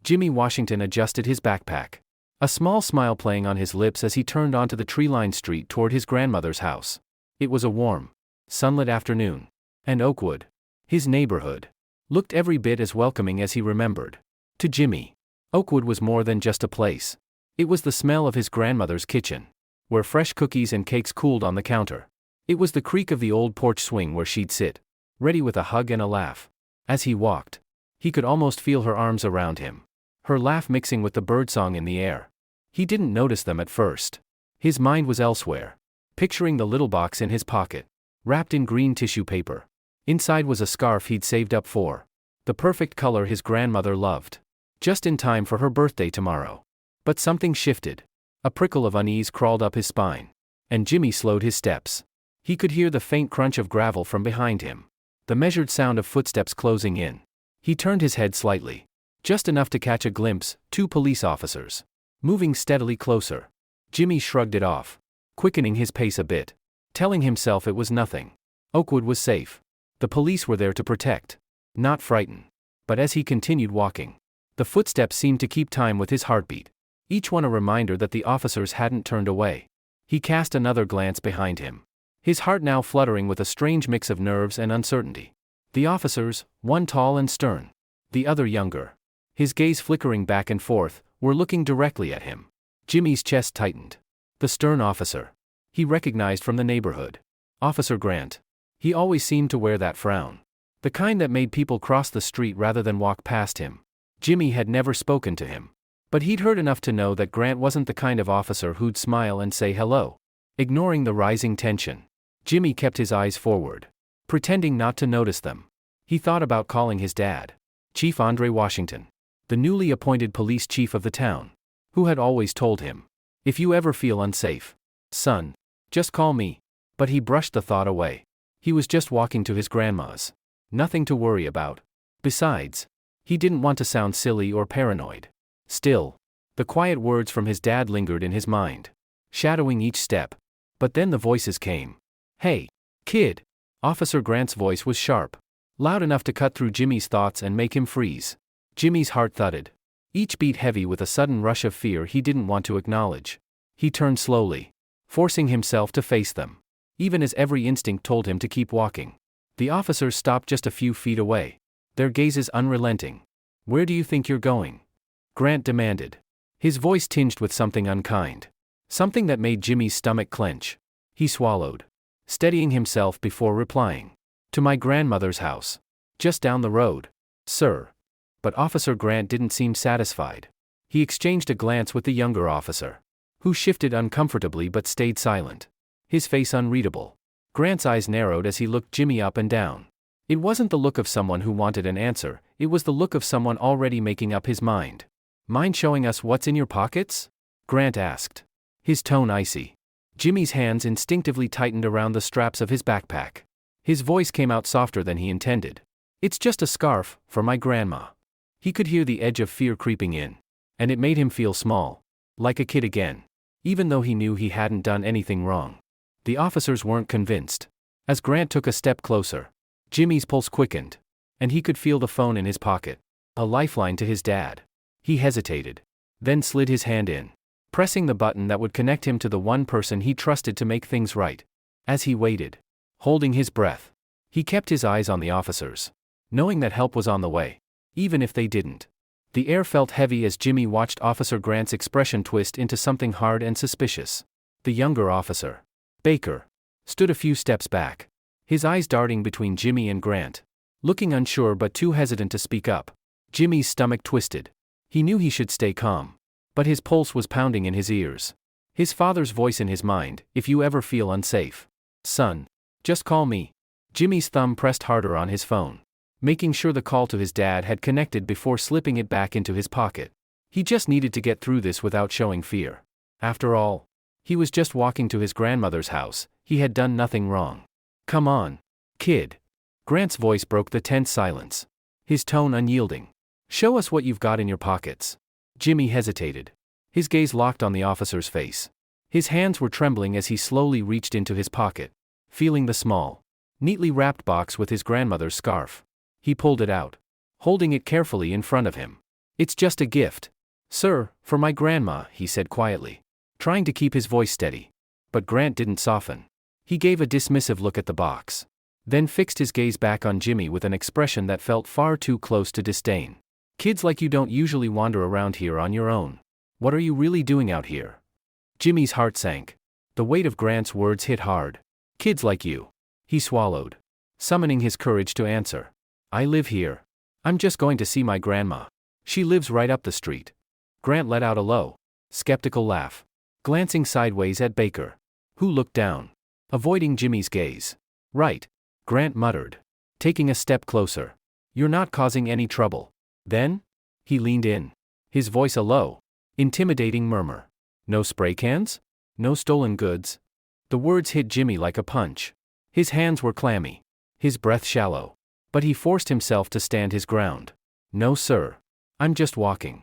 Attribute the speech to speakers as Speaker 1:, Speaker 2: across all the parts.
Speaker 1: Jimmy Washington adjusted his backpack. A small smile playing on his lips as he turned onto the tree-lined street toward his grandmother's house. It was a warm, sunlit afternoon. And Oakwood, his neighborhood, looked every bit as welcoming as he remembered. To Jimmy, Oakwood was more than just a place. It was the smell of his grandmother's kitchen, where fresh cookies and cakes cooled on the counter. It was the creak of the old porch swing where she'd sit, ready with a hug and a laugh. As he walked, he could almost feel her arms around him, her laugh mixing with the birdsong in the air. He didn't notice them at first. His mind was elsewhere, picturing the little box in his pocket, wrapped in green tissue paper. Inside was a scarf he'd saved up for, the perfect color his grandmother loved, just in time for her birthday tomorrow. But something shifted. A prickle of unease crawled up his spine, and Jimmy slowed his steps. He could hear the faint crunch of gravel from behind him, the measured sound of footsteps closing in. He turned his head slightly, just enough to catch a glimpse, 2 police officers, moving steadily closer. Jimmy shrugged it off, quickening his pace a bit, telling himself it was nothing. Oakwood was safe. The police were there to protect, not frighten. But as he continued walking, the footsteps seemed to keep time with his heartbeat, each one a reminder that the officers hadn't turned away. He cast another glance behind him, his heart now fluttering with a strange mix of nerves and uncertainty. The officers, one tall and stern, the other younger, his gaze flickering back and forth, were looking directly at him. Jimmy's chest tightened. The stern officer he recognized from the neighborhood. Officer Grant. He always seemed to wear that frown, the kind that made people cross the street rather than walk past him. Jimmy had never spoken to him, but he'd heard enough to know that Grant wasn't the kind of officer who'd smile and say hello. Ignoring the rising tension, Jimmy kept his eyes forward, pretending not to notice them. He thought about calling his dad, Chief Andre Washington, the newly appointed police chief of the town, who had always told him, "If you ever feel unsafe, son, just call me." But he brushed the thought away. He was just walking to his grandma's. Nothing to worry about. Besides, he didn't want to sound silly or paranoid. Still, the quiet words from his dad lingered in his mind, shadowing each step. But then the voices came. "Hey, kid." Officer Grant's voice was sharp, loud enough to cut through Jimmy's thoughts and make him freeze. Jimmy's heart thudded, each beat heavy with a sudden rush of fear he didn't want to acknowledge. He turned slowly, forcing himself to face them, even as every instinct told him to keep walking. The officers stopped just a few feet away, their gazes unrelenting. "Where do you think you're going?" Grant demanded, his voice tinged with something unkind, something that made Jimmy's stomach clench. He swallowed, steadying himself before replying. "To my grandmother's house. Just down the road, sir." But Officer Grant didn't seem satisfied. He exchanged a glance with the younger officer, who shifted uncomfortably but stayed silent, his face unreadable. Grant's eyes narrowed as he looked Jimmy up and down. It wasn't the look of someone who wanted an answer, it was the look of someone already making up his mind. "Mind showing us what's in your pockets?" Grant asked, his tone icy. Jimmy's hands instinctively tightened around the straps of his backpack. His voice came out softer than he intended. "It's just a scarf, for my grandma." He could hear the edge of fear creeping in, and it made him feel small, like a kid again, even though he knew he hadn't done anything wrong. The officers weren't convinced. As Grant took a step closer, Jimmy's pulse quickened, and he could feel the phone in his pocket, a lifeline to his dad. He hesitated, then slid his hand in, pressing the button that would connect him to the one person he trusted to make things right. As he waited, holding his breath, he kept his eyes on the officers, knowing that help was on the way, even if they didn't. The air felt heavy as Jimmy watched Officer Grant's expression twist into something hard and suspicious. The younger officer, Baker, stood a few steps back, his eyes darting between Jimmy and Grant, looking unsure but too hesitant to speak up. Jimmy's stomach twisted. He knew he should stay calm, but his pulse was pounding in his ears. His father's voice in his mind, "If you ever feel unsafe, son, just call me." Jimmy's thumb pressed harder on his phone, making sure the call to his dad had connected before slipping it back into his pocket. He just needed to get through this without showing fear. After all, he was just walking to his grandmother's house, he had done nothing wrong. "Come on, kid." Grant's voice broke the tense silence, his tone unyielding. "Show us what you've got in your pockets." Jimmy hesitated, his gaze locked on the officer's face. His hands were trembling as he slowly reached into his pocket, feeling the small, neatly wrapped box with his grandmother's scarf. He pulled it out, holding it carefully in front of him. It's just a gift. Sir, for my grandma, he said quietly, trying to keep his voice steady. But Grant didn't soften. He gave a dismissive look at the box, then fixed his gaze back on Jimmy with an expression that felt far too close to disdain. Kids like you don't usually wander around here on your own. What are you really doing out here? Jimmy's heart sank. The weight of Grant's words hit hard. Kids like you. He swallowed, summoning his courage to answer. I live here. I'm just going to see my grandma. She lives right up the street. Grant let out a low, skeptical laugh, glancing sideways at Baker, who looked down, avoiding Jimmy's gaze. Right, Grant muttered, taking a step closer. You're not causing any trouble. Then? He leaned in, his voice a low, intimidating murmur. No spray cans? No stolen goods? The words hit Jimmy like a punch. His hands were clammy, his breath shallow, but he forced himself to stand his ground. No sir. I'm just walking.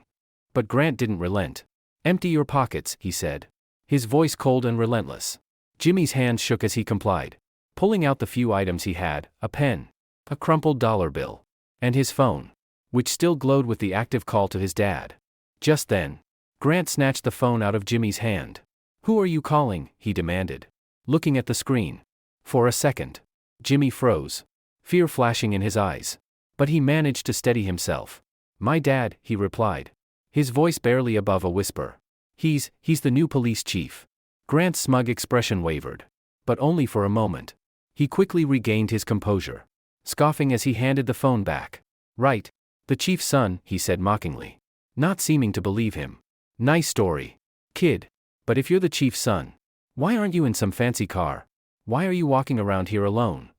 Speaker 1: But Grant didn't relent. Empty your pockets, he said, his voice cold and relentless. Jimmy's hands shook as he complied, pulling out the few items he had, a pen, a crumpled dollar bill, and his phone, which still glowed with the active call to his dad. Just then, Grant snatched the phone out of Jimmy's hand. Who are you calling? He demanded, looking at the screen. For a second, Jimmy froze, fear flashing in his eyes. But he managed to steady himself. My dad, he replied, his voice barely above a whisper. He's the new police chief. Grant's smug expression wavered, but only for a moment. He quickly regained his composure, scoffing as he handed the phone back. Right. The chief's son, he said mockingly, not seeming to believe him. Nice story, kid. But if you're the chief's son, why aren't you in some fancy car? Why are you walking around here alone?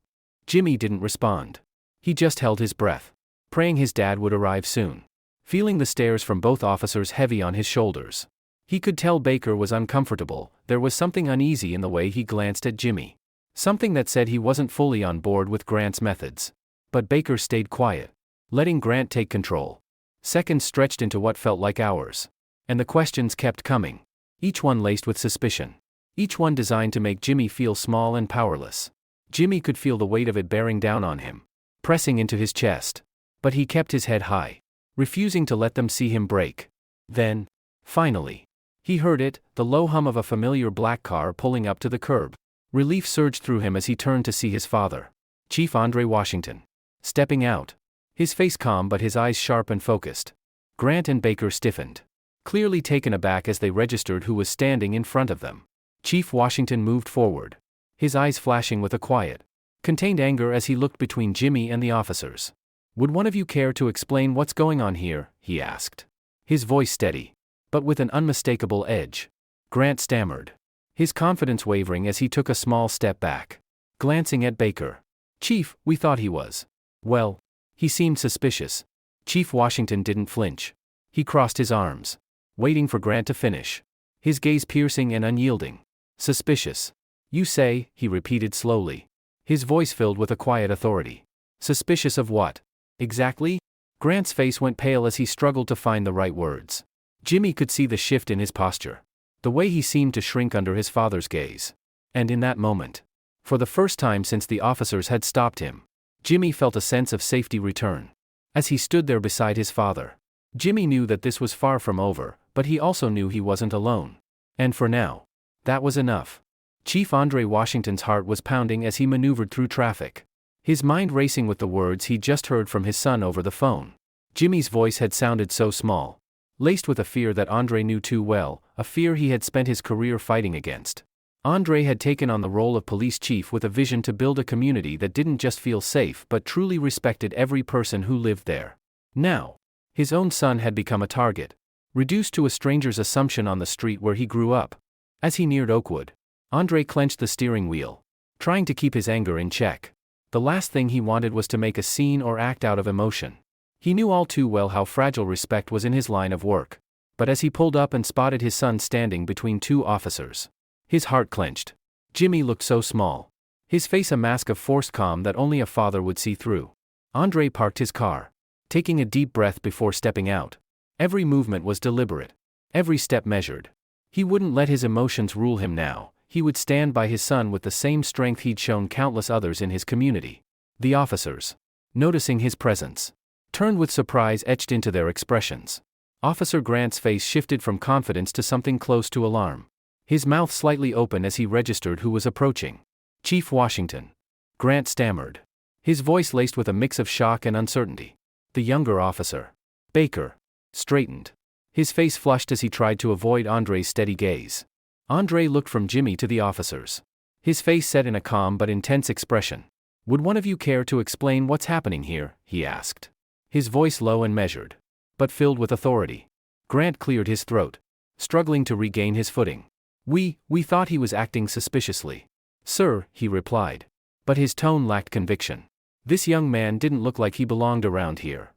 Speaker 1: Jimmy didn't respond. He just held his breath, praying his dad would arrive soon, feeling the stares from both officers heavy on his shoulders. He could tell Baker was uncomfortable. There was something uneasy in the way he glanced at Jimmy. Something that said he wasn't fully on board with Grant's methods. But Baker stayed quiet, letting Grant take control. Seconds stretched into what felt like hours. And the questions kept coming, each one laced with suspicion. Each one designed to make Jimmy feel small and powerless. Jimmy could feel the weight of it bearing down on him, pressing into his chest. But he kept his head high, refusing to let them see him break. Then, finally, he heard it, the low hum of a familiar black car pulling up to the curb. Relief surged through him as he turned to see his father, Chief Andre Washington, stepping out, his face calm but his eyes sharp and focused. Grant and Baker stiffened, clearly taken aback as they registered who was standing in front of them. Chief Washington moved forward, his eyes flashing with a quiet, contained anger as he looked between Jimmy and the officers. Would one of you care to explain what's going on here? He asked, his voice steady, but with an unmistakable edge. Grant stammered, his confidence wavering as he took a small step back, glancing at Baker. Chief, we thought he was. Well, he seemed suspicious. Chief Washington didn't flinch. He crossed his arms, waiting for Grant to finish, his gaze piercing and unyielding. Suspicious. You say, he repeated slowly, his voice filled with a quiet authority. Suspicious of what? Exactly? Grant's face went pale as he struggled to find the right words. Jimmy could see the shift in his posture, the way he seemed to shrink under his father's gaze. And in that moment, for the first time since the officers had stopped him, Jimmy felt a sense of safety return. As he stood there beside his father, Jimmy knew that this was far from over, but he also knew he wasn't alone. And for now, that was enough. Chief Andre Washington's heart was pounding as he maneuvered through traffic, his mind racing with the words he'd just heard from his son over the phone. Jimmy's voice had sounded so small, laced with a fear that Andre knew too well, a fear he had spent his career fighting against. Andre had taken on the role of police chief with a vision to build a community that didn't just feel safe but truly respected every person who lived there. Now, his own son had become a target, reduced to a stranger's assumption on the street where he grew up. As he neared Oakwood, Andre clenched the steering wheel, trying to keep his anger in check. The last thing he wanted was to make a scene or act out of emotion. He knew all too well how fragile respect was in his line of work. But as he pulled up and spotted his son standing between two officers, his heart clenched. Jimmy looked so small, his face a mask of forced calm that only a father would see through. Andre parked his car, taking a deep breath before stepping out. Every movement was deliberate, every step measured. He wouldn't let his emotions rule him now. He would stand by his son with the same strength he'd shown countless others in his community. The officers, noticing his presence, turned with surprise etched into their expressions. Officer Grant's face shifted from confidence to something close to alarm. His mouth slightly open as he registered who was approaching. Chief Washington. Grant stammered. His voice laced with a mix of shock and uncertainty. The younger officer, Baker, straightened. His face flushed as he tried to avoid Andre's steady gaze. Andre looked from Jimmy to the officers. His face set in a calm but intense expression. "Would one of you care to explain what's happening here?" he asked. His voice low and measured, but filled with authority. Grant cleared his throat, struggling to regain his footing. We thought he was acting suspiciously, sir," he replied. But his tone lacked conviction. This young man didn't look like he belonged around here.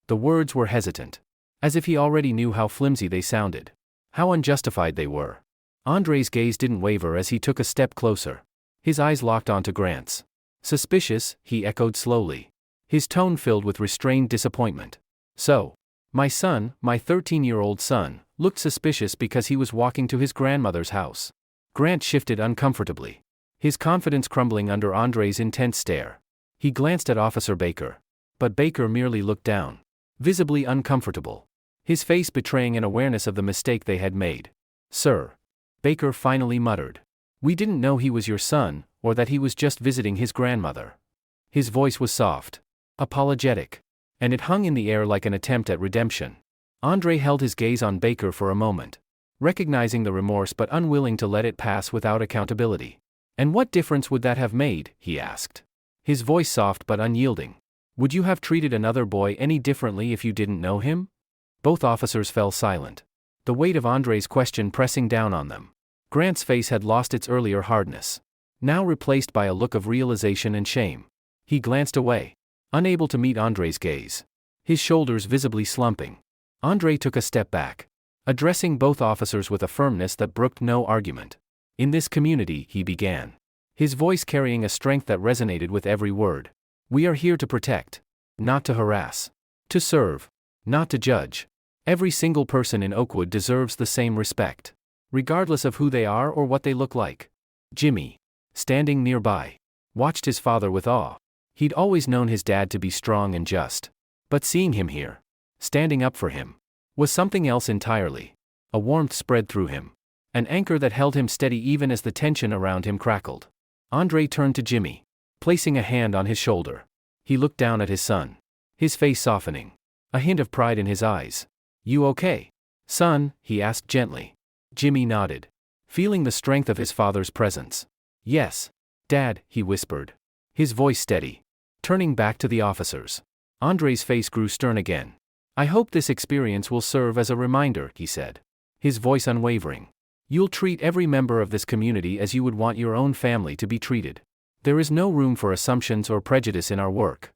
Speaker 1: The words were hesitant, as if he already knew how flimsy they sounded, how unjustified they were. Andre's gaze didn't waver as he took a step closer. His eyes locked onto Grant's. "Suspicious," he echoed slowly, his tone filled with restrained disappointment. "So, my son, my 13-year-old son, looked suspicious because he was walking to his grandmother's house." Grant shifted uncomfortably, his confidence crumbling under Andre's intense stare. He glanced at Officer Baker, but Baker merely looked down, visibly uncomfortable, his face betraying an awareness of the mistake they had made. "Sir," Baker finally muttered, "we didn't know he was your son, or that he was just visiting his grandmother." His voice was soft, apologetic, and it hung in the air like an attempt at redemption. Andre held his gaze on Baker for a moment, recognizing the remorse but unwilling to let it pass without accountability. "And what difference would that have made?" he asked, his voice soft but unyielding. "Would you have treated another boy any differently if you didn't know him?" Both officers fell silent, the weight of Andre's question pressing down on them. Grant's face had lost its earlier hardness, now replaced by a look of realization and shame. He glanced away, unable to meet Andre's gaze, his shoulders visibly slumping. Andre took a step back, addressing both officers with a firmness that brooked no argument. "In this community," he began, his voice carrying a strength that resonated with every word, "we are here to protect, not to harass, to serve, not to judge. Every single person in Oakwood deserves the same respect, regardless of who they are or what they look like." Jimmy, standing nearby, watched his father with awe. He'd always known his dad to be strong and just, but seeing him here, standing up for him, was something else entirely. A warmth spread through him, an anchor that held him steady even as the tension around him crackled. Andre turned to Jimmy, placing a hand on his shoulder. He looked down at his son, his face softening, a hint of pride in his eyes. "You okay, son?" he asked gently. Jimmy nodded, feeling the strength of his father's presence. "Yes, Dad," he whispered, his voice steady. Turning back to the officers, Andre's face grew stern again. "I hope this experience will serve as a reminder," he said, his voice unwavering. "You'll treat every member of this community as you would want your own family to be treated. There is no room for assumptions or prejudice in our work."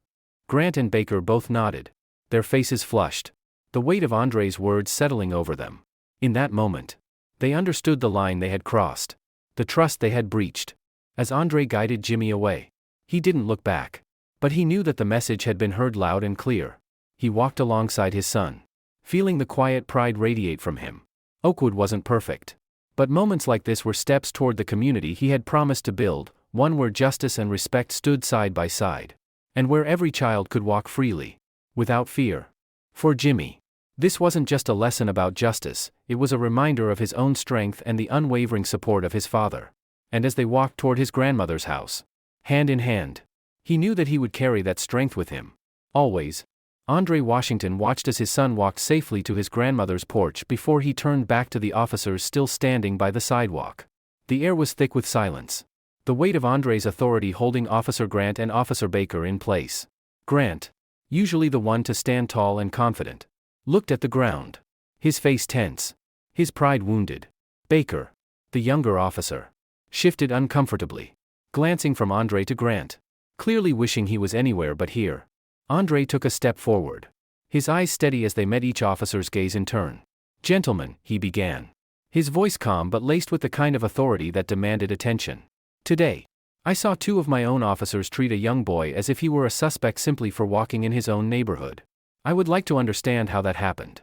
Speaker 1: Grant and Baker both nodded, their faces flushed, the weight of Andre's words settling over them. In that moment, they understood the line they had crossed, the trust they had breached. As Andre guided Jimmy away, he didn't look back, but he knew that the message had been heard loud and clear. He walked alongside his son, feeling the quiet pride radiate from him. Oakwood wasn't perfect, but moments like this were steps toward the community he had promised to build, one where justice and respect stood side by side, and where every child could walk freely, without fear. For Jimmy, this wasn't just a lesson about justice, it was a reminder of his own strength and the unwavering support of his father. And as they walked toward his grandmother's house, hand in hand, he knew that he would carry that strength with him, always. Andre Washington watched as his son walked safely to his grandmother's porch before he turned back to the officers still standing by the sidewalk. The air was thick with silence, the weight of Andre's authority holding Officer Grant and Officer Baker in place. Grant, usually the one to stand tall and confident, looked at the ground, his face tense, his pride wounded. Baker, the younger officer, shifted uncomfortably, glancing from Andre to Grant, clearly wishing he was anywhere but here. Andre took a step forward, his eyes steady as they met each officer's gaze in turn. "Gentlemen," he began, his voice calm but laced with the kind of authority that demanded attention. "Today, I saw two of my own officers treat a young boy as if he were a suspect simply for walking in his own neighborhood. I would like to understand how that happened."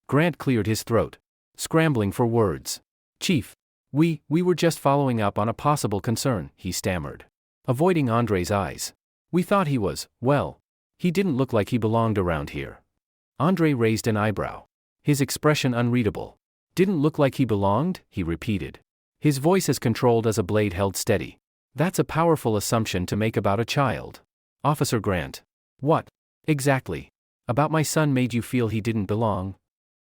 Speaker 1: Grant cleared his throat, scrambling for words. "Chief, we were just following up on a possible concern," he stammered, avoiding Andre's eyes. "We thought he was, well, He didn't look like he belonged around here. Andre raised an eyebrow. His expression unreadable. Didn't look like he belonged, he repeated. His voice as controlled as a blade held steady. That's a powerful assumption to make about a child. Officer Grant. What? Exactly. About my son made you feel he didn't belong?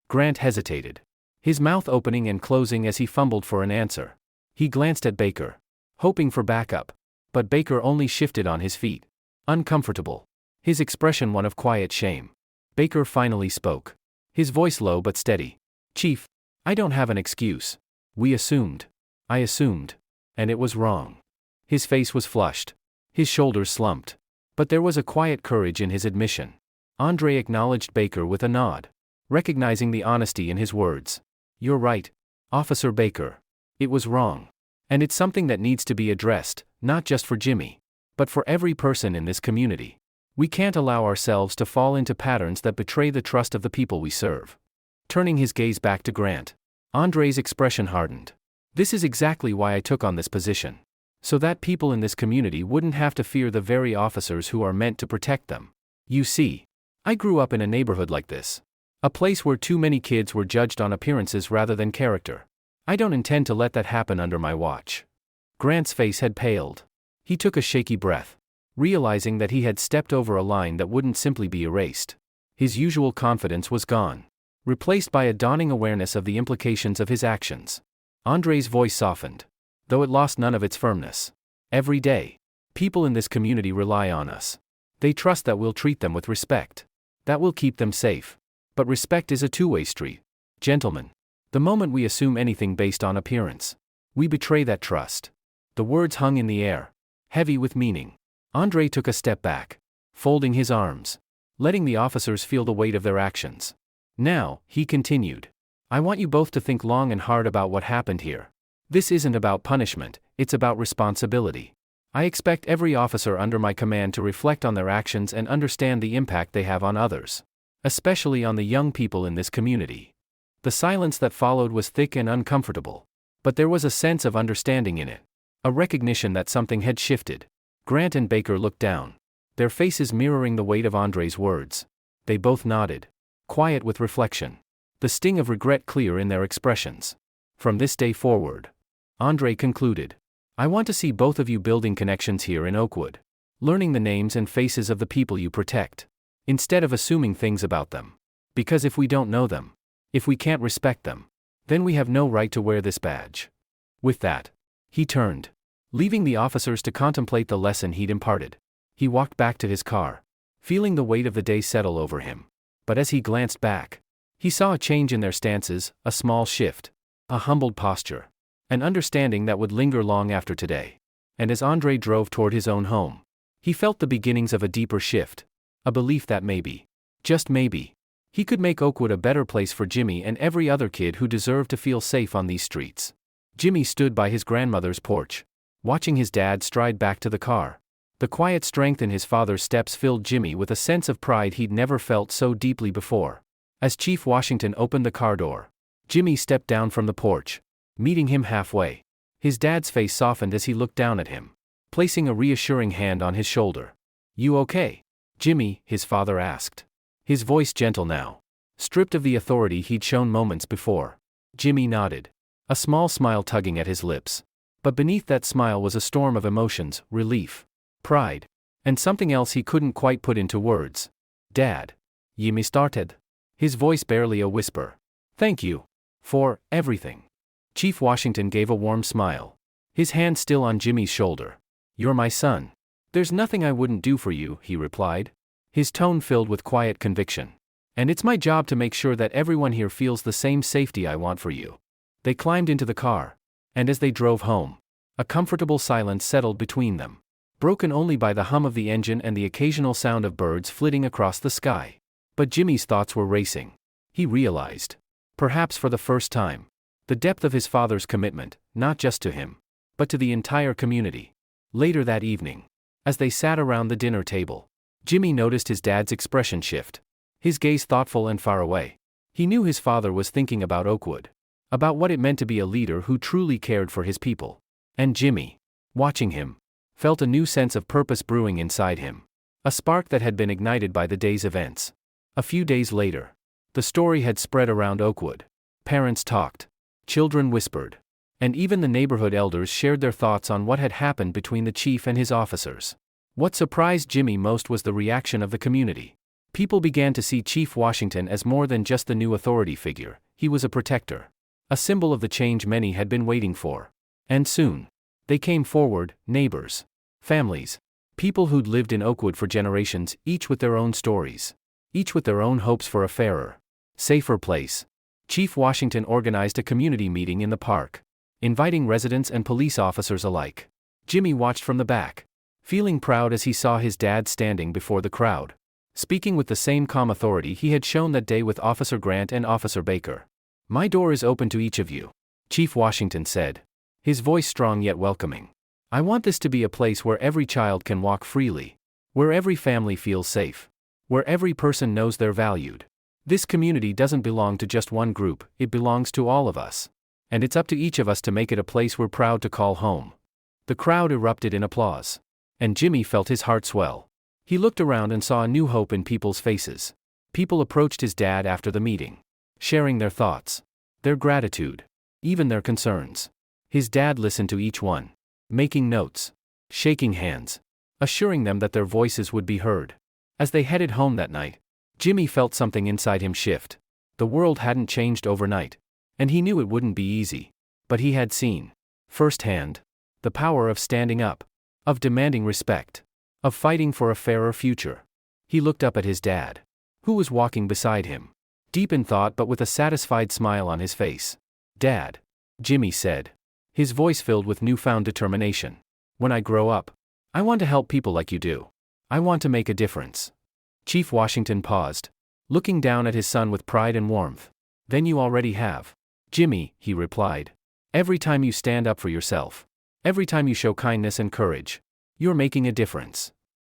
Speaker 1: Grant hesitated. His mouth opening and closing as he fumbled for an answer. He glanced at Baker, hoping for backup. But Baker only shifted on his feet. Uncomfortable. His expression one of quiet shame. Baker finally spoke. His voice low but steady. Chief, I don't have an excuse. We assumed. I assumed. And it was wrong. His face was flushed. His shoulders slumped. But there was a quiet courage in his admission. Andre acknowledged Baker with a nod, recognizing the honesty in his words. You're right, Officer Baker. It was wrong. And it's something that needs to be addressed, not just for Jimmy, but for every person in this community. We can't allow ourselves to fall into patterns that betray the trust of the people we serve. Turning his gaze back to Grant, Andre's expression hardened. This is exactly why I took on this position. So that people in this community wouldn't have to fear the very officers who are meant to protect them. You see, I grew up in a neighborhood like this. A place where too many kids were judged on appearances rather than character. I don't intend to let that happen under my watch. Grant's face had paled. He took a shaky breath, realizing that he had stepped over a line that wouldn't simply be erased. His usual confidence was gone, replaced by a dawning awareness of the implications of his actions. Andre's voice softened, though it lost none of its firmness. Every day, people in this community rely on us. They trust that we'll treat them with respect. That will keep them safe. But respect is a two-way street. Gentlemen, the moment we assume anything based on appearance, we betray that trust. The words hung in the air, heavy with meaning. Andre took a step back, folding his arms, letting the officers feel the weight of their actions. Now, he continued, I want you both to think long and hard about what happened here. This isn't about punishment, it's about responsibility. I expect every officer under my command to reflect on their actions and understand the impact they have on others, especially on the young people in this community. The silence that followed was thick and uncomfortable, but there was a sense of understanding in it, a recognition that something had shifted. Grant and Baker looked down, their faces mirroring the weight of Andre's words. They both nodded, quiet with reflection, the sting of regret clear in their expressions. From this day forward, Andre concluded, I want to see both of you building connections here in Oakwood, learning the names and faces of the people you protect, instead of assuming things about them. Because if we don't know them, if we can't respect them, then we have no right to wear this badge. With that, he turned, leaving the officers to contemplate the lesson he'd imparted. He walked back to his car, feeling the weight of the day settle over him. But as he glanced back, he saw a change in their stances, a small shift, a humbled posture, an understanding that would linger long after today. And as Andre drove toward his own home, he felt the beginnings of a deeper shift, a belief that maybe, just maybe, he could make Oakwood a better place for Jimmy and every other kid who deserved to feel safe on these streets. Jimmy stood by his grandmother's porch, watching his dad stride back to the car. The quiet strength in his father's steps filled Jimmy with a sense of pride he'd never felt so deeply before. As Chief Washington opened the car door, Jimmy stepped down from the porch, meeting him halfway. His dad's face softened as he looked down at him, placing a reassuring hand on his shoulder. You okay, Jimmy? His father asked, his voice gentle now, stripped of the authority he'd shown moments before. Jimmy nodded, a small smile tugging at his lips. But beneath that smile was a storm of emotions, relief, pride, and something else he couldn't quite put into words. Dad. Jimmy started, his voice barely a whisper. Thank you. For everything. Chief Washington gave a warm smile, his hand still on Jimmy's shoulder. You're my son. There's nothing I wouldn't do for you, he replied, his tone filled with quiet conviction. And it's my job to make sure that everyone here feels the same safety I want for you. They climbed into the car, and as they drove home, a comfortable silence settled between them, broken only by the hum of the engine and the occasional sound of birds flitting across the sky. But Jimmy's thoughts were racing. He realized, perhaps for the first time, the depth of his father's commitment, not just to him, but to the entire community. Later that evening, as they sat around the dinner table, Jimmy noticed his dad's expression shift, his gaze thoughtful and far away. He knew his father was thinking about Oakwood, about what it meant to be a leader who truly cared for his people. And Jimmy, watching him, felt a new sense of purpose brewing inside him. a spark that had been ignited by the day's events. A few days later, the story had spread around Oakwood. Parents talked. Children whispered. And even the neighborhood elders shared their thoughts on what had happened between the chief and his officers. What surprised Jimmy most was the reaction of the community. People began to see Chief Washington as more than just the new authority figure. He was a protector. A symbol of the change many had been waiting for. And soon, they came forward, neighbors, families, people who'd lived in Oakwood for generations, each with their own stories. Each with their own hopes for a fairer, safer place. Chief Washington organized a community meeting in the park, inviting residents and police officers alike. Jimmy watched from the back, feeling proud as he saw his dad standing before the crowd, speaking with the same calm authority he had shown that day with Officer Grant and Officer Baker. "My door is open to each of you," Chief Washington said, his voice strong yet welcoming. "I want this to be a place where every child can walk freely, where every family feels safe, where every person knows they're valued. This community doesn't belong to just one group, it belongs to all of us. And it's up to each of us to make it a place we're proud to call home." The crowd erupted in applause. And Jimmy felt his heart swell. He looked around and saw a new hope in people's faces. People approached his dad after the meeting, sharing their thoughts, their gratitude, even their concerns. His dad listened to each one, making notes, shaking hands, assuring them that their voices would be heard. As they headed home that night, Jimmy felt something inside him shift. The world hadn't changed overnight, and he knew it wouldn't be easy. But he had seen, firsthand, the power of standing up, of demanding respect, of fighting for a fairer future. He looked up at his dad, who was walking beside him, deep in thought but with a satisfied smile on his face. "Dad," Jimmy said, his voice filled with newfound determination, "when I grow up, I want to help people like you do. I want to make a difference." Chief Washington paused, looking down at his son with pride and warmth. "Then you already have, Jimmy," he replied. "Every time you stand up for yourself, every time you show kindness and courage, you're making a difference."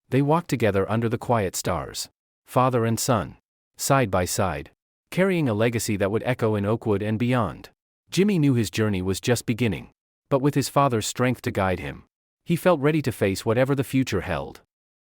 Speaker 1: They walked together under the quiet stars, father and son, side by side, carrying a legacy that would echo in Oakwood and beyond. Jimmy knew his journey was just beginning, but with his father's strength to guide him, he felt ready to face whatever the future held.